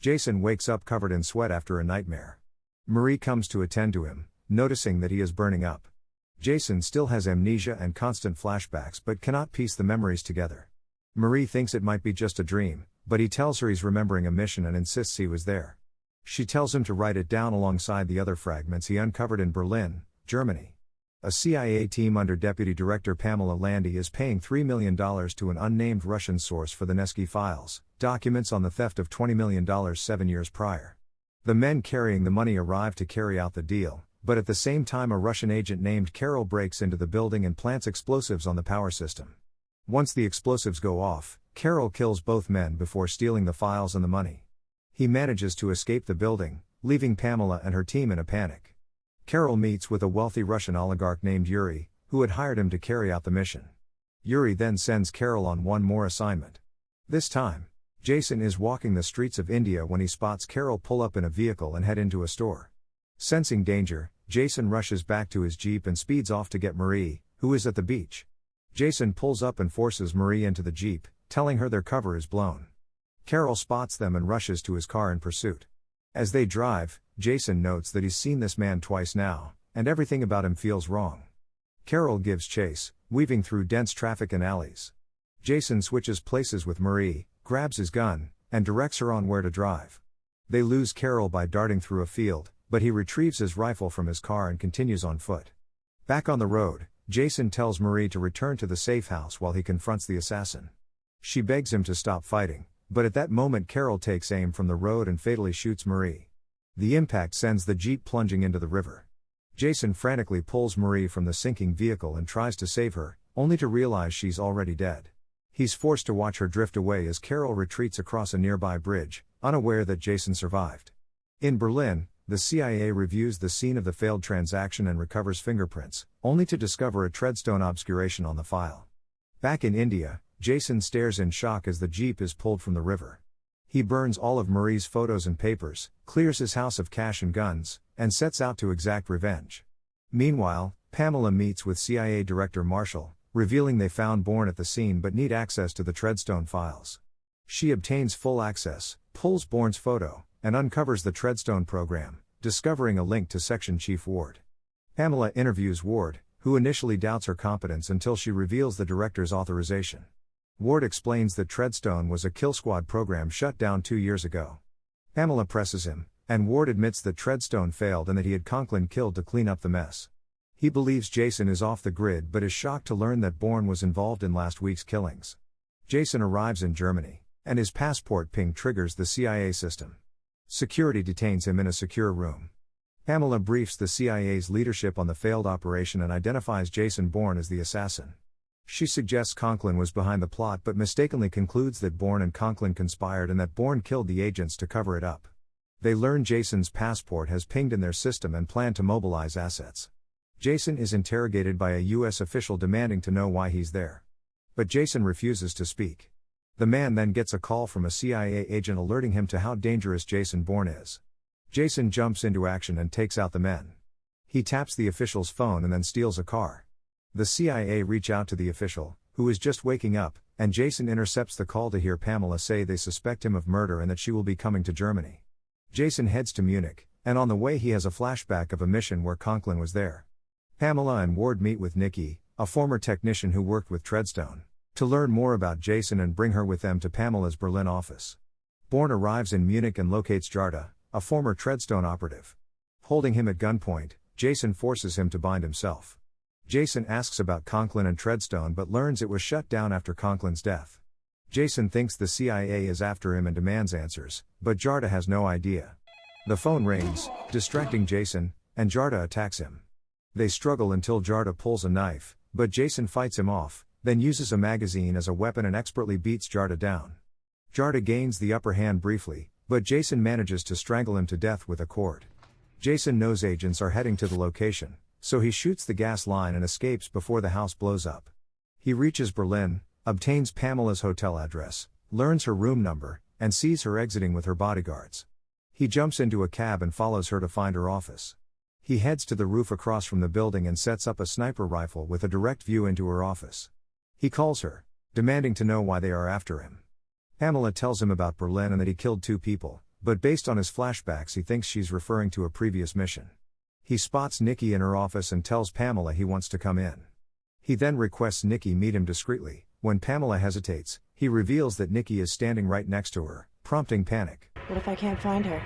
Jason wakes up covered in sweat after a nightmare. Marie comes to attend to him, noticing that he is burning up. Jason still has amnesia and constant flashbacks but cannot piece the memories together. Marie thinks it might be just a dream, but he tells her he's remembering a mission and insists he was there. She tells him to write it down alongside the other fragments he uncovered in Berlin, Germany. A CIA team under Deputy Director Pamela Landy is paying $3 million to an unnamed Russian source for the Nevsky files, documents on the theft of $20 million 7 years prior. The men carrying the money arrive to carry out the deal, but at the same time a Russian agent named Carol breaks into the building and plants explosives on the power system. Once the explosives go off, Carol kills both men before stealing the files and the money. He manages to escape the building, leaving Pamela and her team in a panic. Carol meets with a wealthy Russian oligarch named Yuri, who had hired him to carry out the mission. Yuri then sends Carol on one more assignment. This time, Jason is walking the streets of India when he spots Carol pull up in a vehicle and head into a store. Sensing danger, Jason rushes back to his jeep and speeds off to get Marie, who is at the beach. Jason pulls up and forces Marie into the jeep, telling her their cover is blown. Carol spots them and rushes to his car in pursuit. As they drive, Jason notes that he's seen this man twice now, and everything about him feels wrong. Carol gives chase, weaving through dense traffic and alleys. Jason switches places with Marie, grabs his gun, and directs her on where to drive. They lose Carol by darting through a field, but he retrieves his rifle from his car and continues on foot. Back on the road, Jason tells Marie to return to the safe house while he confronts the assassin. She begs him to stop fighting, but at that moment Carol takes aim from the road and fatally shoots Marie. The impact sends the jeep plunging into the river. Jason frantically pulls Marie from the sinking vehicle and tries to save her, only to realize she's already dead. He's forced to watch her drift away as Carol retreats across a nearby bridge, unaware that Jason survived. In Berlin, the CIA reviews the scene of the failed transaction and recovers fingerprints, only to discover a treadstone obscuration on the file. Back in India, Jason stares in shock as the jeep is pulled from the river. He burns all of Marie's photos and papers, clears his house of cash and guns, and sets out to exact revenge. Meanwhile, Pamela meets with CIA Director Marshall, revealing they found Bourne at the scene but need access to the Treadstone files. She obtains full access, pulls Bourne's photo, and uncovers the Treadstone program, discovering a link to Section Chief Ward. Pamela interviews Ward, who initially doubts her competence until she reveals the director's authorization. Ward explains that Treadstone was a kill squad program shut down 2 years ago. Pamela presses him, and Ward admits that Treadstone failed and that he had Conklin killed to clean up the mess. He believes Jason is off the grid but is shocked to learn that Bourne was involved in last week's killings. Jason arrives in Germany, and his passport ping triggers the CIA system. Security detains him in a secure room. Pamela briefs the CIA's leadership on the failed operation and identifies Jason Bourne as the assassin. She suggests Conklin was behind the plot but mistakenly concludes that Bourne and Conklin conspired and that Bourne killed the agents to cover it up. They learn Jason's passport has pinged in their system and plan to mobilize assets. Jason is interrogated by a U.S. official demanding to know why he's there. But Jason refuses to speak. The man then gets a call from a CIA agent alerting him to how dangerous Jason Bourne is. Jason jumps into action and takes out the men. He taps the official's phone and then steals a car. The CIA reach out to the official, who is just waking up, and Jason intercepts the call to hear Pamela say they suspect him of murder and that she will be coming to Germany. Jason heads to Munich, and on the way he has a flashback of a mission where Conklin was there. Pamela and Ward meet with Nikki, a former technician who worked with Treadstone, to learn more about Jason and bring her with them to Pamela's Berlin office. Bourne arrives in Munich and locates Jarda, a former Treadstone operative. Holding him at gunpoint, Jason forces him to bind himself. Jason asks about Conklin and Treadstone but learns it was shut down after Conklin's death. Jason thinks the CIA is after him and demands answers, but Jarda has no idea. The phone rings, distracting Jason, and Jarda attacks him. They struggle until Jarda pulls a knife, but Jason fights him off, then uses a magazine as a weapon and expertly beats Jarda down. Jarda gains the upper hand briefly, but Jason manages to strangle him to death with a cord. Jason knows agents are heading to the location, so he shoots the gas line and escapes before the house blows up. He reaches Berlin, obtains Pamela's hotel address, learns her room number, and sees her exiting with her bodyguards. He jumps into a cab and follows her to find her office. He heads to the roof across from the building and sets up a sniper rifle with a direct view into her office. He calls her, demanding to know why they are after him. Pamela tells him about Berlin and that he killed 2 people, but based on his flashbacks he thinks she's referring to a previous mission. He spots Nikki in her office and tells Pamela he wants to come in. He then requests Nikki meet him discreetly. When Pamela hesitates, he reveals that Nikki is standing right next to her, prompting panic. What if I can't find her?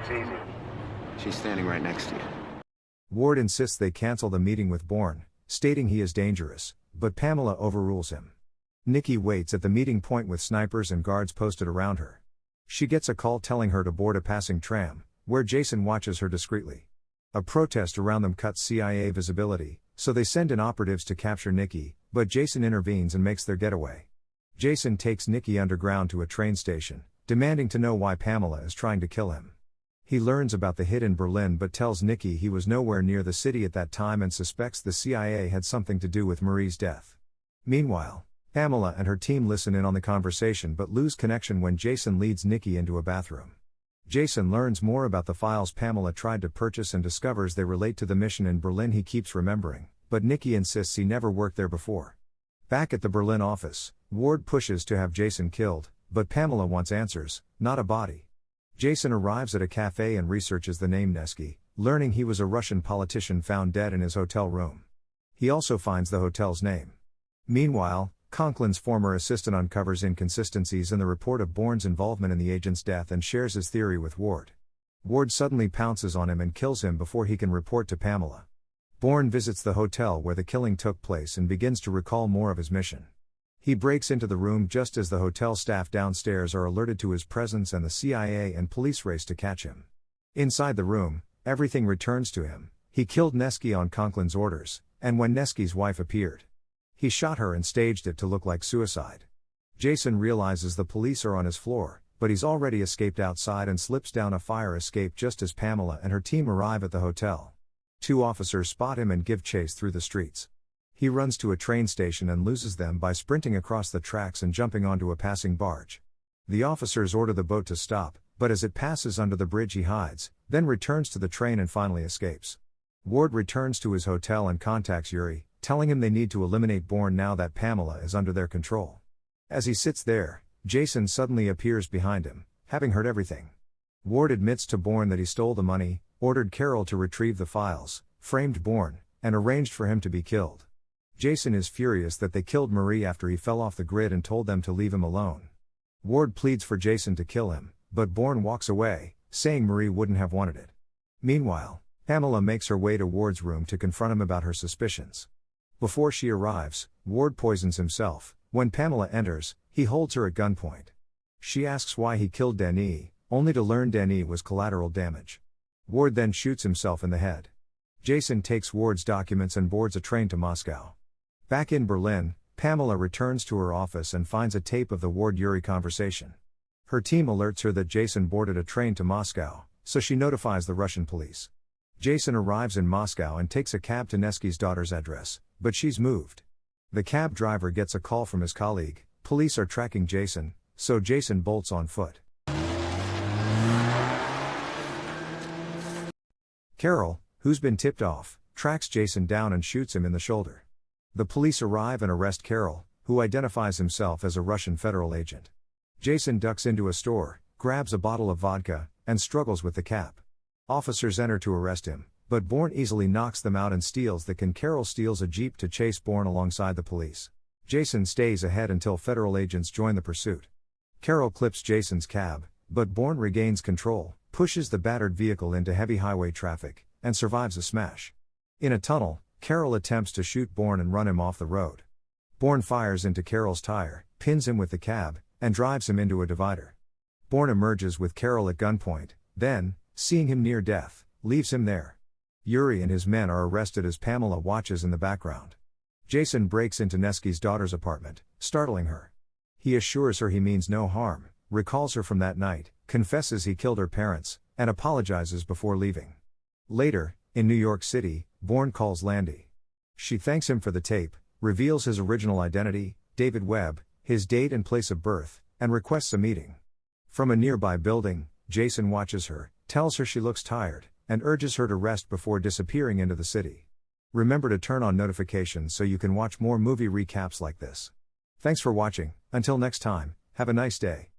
It's easy. She's standing right next to you. Ward insists they cancel the meeting with Bourne, stating he is dangerous, but Pamela overrules him. Nikki waits at the meeting point with snipers and guards posted around her. She gets a call telling her to board a passing tram, where Jason watches her discreetly. A protest around them cuts CIA visibility, so they send in operatives to capture Nikki, but Jason intervenes and makes their getaway. Jason takes Nikki underground to a train station, demanding to know why Pamela is trying to kill him. He learns about the hit in Berlin but tells Nikki he was nowhere near the city at that time and suspects the CIA had something to do with Marie's death. Meanwhile, Pamela and her team listen in on the conversation but lose connection when Jason leads Nikki into a bathroom. Jason learns more about the files Pamela tried to purchase and discovers they relate to the mission in Berlin he keeps remembering, but Nikki insists he never worked there before. Back at the Berlin office, Ward pushes to have Jason killed, but Pamela wants answers, not a body. Jason arrives at a cafe and researches the name Nevsky, learning he was a Russian politician found dead in his hotel room. He also finds the hotel's name. Meanwhile, Conklin's former assistant uncovers inconsistencies in the report of Bourne's involvement in the agent's death and shares his theory with Ward. Ward suddenly pounces on him and kills him before he can report to Pamela. Bourne visits the hotel where the killing took place and begins to recall more of his mission. He breaks into the room just as the hotel staff downstairs are alerted to his presence and the CIA and police race to catch him. Inside the room, everything returns to him. He killed Nevsky on Conklin's orders, and when Nevsky's wife appeared, he shot her and staged it to look like suicide. Jason realizes the police are on his floor, but he's already escaped outside and slips down a fire escape just as Pamela and her team arrive at the hotel. 2 officers spot him and give chase through the streets. He runs to a train station and loses them by sprinting across the tracks and jumping onto a passing barge. The officers order the boat to stop, but as it passes under the bridge he hides, then returns to the train and finally escapes. Ward returns to his hotel and contacts Yuri, telling him they need to eliminate Bourne now that Pamela is under their control. As he sits there, Jason suddenly appears behind him, having heard everything. Ward admits to Bourne that he stole the money, ordered Carol to retrieve the files, framed Bourne, and arranged for him to be killed. Jason is furious that they killed Marie after he fell off the grid and told them to leave him alone. Ward pleads for Jason to kill him, but Bourne walks away, saying Marie wouldn't have wanted it. Meanwhile, Pamela makes her way to Ward's room to confront him about her suspicions. Before she arrives, Ward poisons himself. When Pamela enters, he holds her at gunpoint. She asks why he killed Denis, only to learn Denis was collateral damage. Ward then shoots himself in the head. Jason takes Ward's documents and boards a train to Moscow. Back in Berlin, Pamela returns to her office and finds a tape of the Ward-Yuri conversation. Her team alerts her that Jason boarded a train to Moscow, so she notifies the Russian police. Jason arrives in Moscow and takes a cab to Nevsky's daughter's address, but she's moved. The cab driver gets a call from his colleague. Police are tracking Jason, so Jason bolts on foot. Carol, who's been tipped off, tracks Jason down and shoots him in the shoulder. The police arrive and arrest Carol, who identifies himself as a Russian federal agent. Jason ducks into a store, grabs a bottle of vodka, and struggles with the cap. Officers enter to arrest him, but Bourne easily knocks them out and steals the can. Carol steals a jeep to chase Bourne alongside the police. Jason stays ahead until federal agents join the pursuit. Carol clips Jason's cab, but Bourne regains control, pushes the battered vehicle into heavy highway traffic, and survives a smash. In a tunnel, Carol attempts to shoot Bourne and run him off the road. Bourne fires into Carol's tire, pins him with the cab, and drives him into a divider. Bourne emerges with Carol at gunpoint, then, seeing him near death, leaves him there. Yuri and his men are arrested as Pamela watches in the background. Jason breaks into Nevsky's daughter's apartment, startling her. He assures her he means no harm, recalls her from that night, confesses he killed her parents, and apologizes before leaving. Later, in New York City, Bourne calls Landy. She thanks him for the tape, reveals his original identity, David Webb, his date and place of birth, and requests a meeting. From a nearby building, Jason watches her, tells her she looks tired, and urges her to rest before disappearing into the city. Remember to turn on notifications so you can watch more movie recaps like this. Thanks for watching. Until next time, have a nice day.